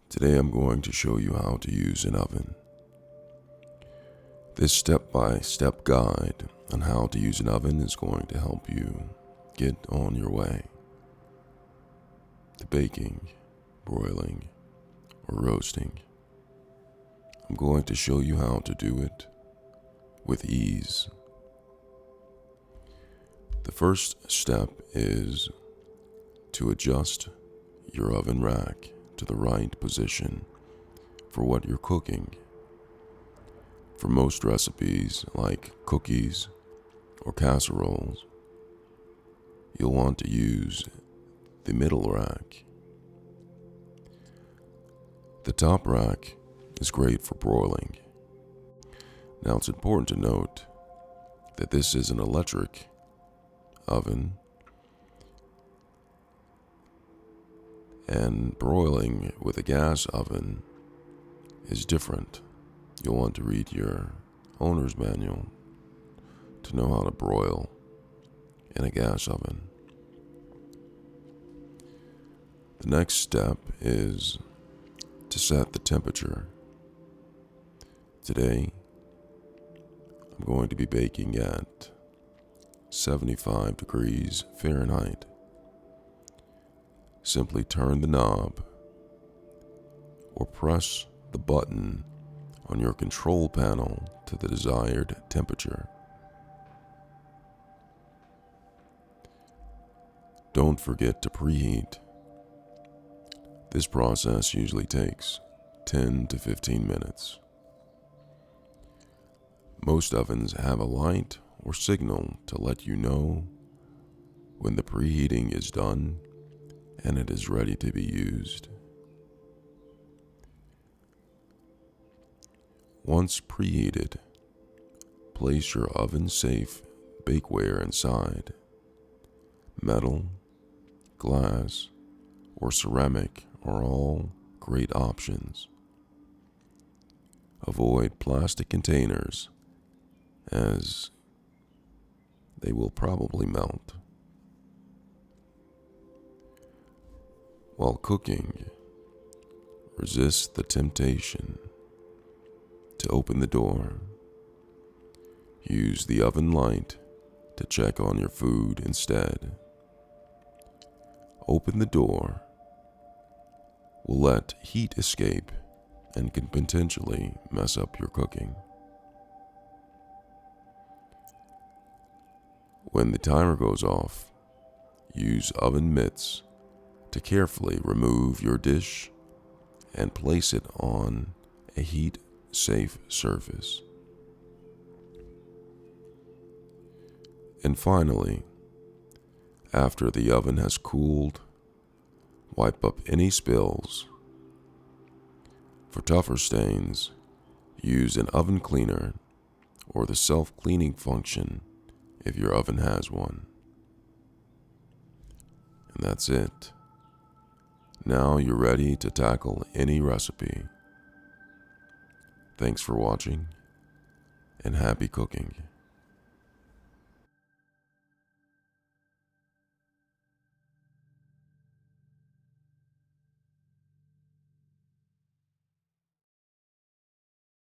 Today I'm going to show you how to use an oven. This step-by-step guide on how to use an oven is going to help you get on your way to baking, broiling, or roasting. I'm going to show you how to do it with ease. The first step is to adjust your oven rack to the right position for what you're cooking. For most recipes like cookies or casseroles, you'll want to use the middle rack. The top rack is great for broiling. Now it's important to note that this is an electric oven, and broiling with a gas oven is different. You'll want to read your owner's manual to know how to broil in a gas oven. The next step is to set the temperature. Today, I'm going to be baking at 75 degrees Fahrenheit. Simply turn the knob or press the button on your control panel to the desired temperature. Don't forget to preheat. This process usually takes 10 to 15 minutes. Most ovens have a light or signal to let you know when the preheating is done and it is ready to be used. Once preheated, place your oven-safe bakeware inside. Metal, glass, or ceramic are all great options. Avoid plastic containers as they will probably melt. While cooking, resist the temptation to open the door. Use the oven light to check on your food instead. Open the door will let heat escape and can potentially mess up your cooking. When the timer goes off, use oven mitts to carefully remove your dish and place it on a heat-safe surface. And finally, after the oven has cooled, wipe up any spills. For tougher stains, use an oven cleaner or the self-cleaning function if your oven has one. And that's it. Now you're ready to tackle any recipe. Thanks for watching, and happy cooking.